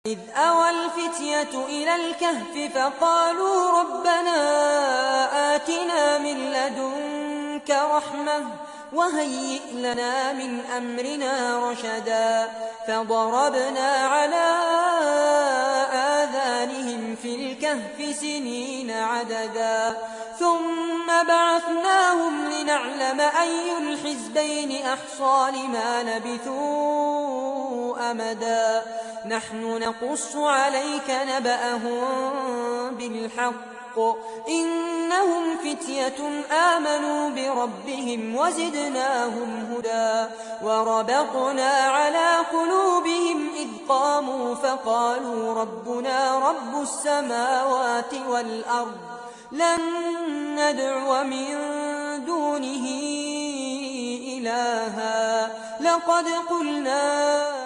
إذ أوى الفتية إلى الكهف فقالوا ربنا آتنا من لدنك رحمة وهيئ لنا من أمرنا رشدا فضربنا على آذانهم في الكهف سنين عددا ثم بعثناهم لنعلم أي الحزبين أحصى لما لبثوا أمدا نحن نقص عليك نبأهم بالحق إنهم فتية آمنوا بربهم وزدناهم هدى وربطنا على قلوبهم إذ قاموا فقالوا ربنا رب السماوات والأرض لن ندعو من دونه إلها لقد قلنا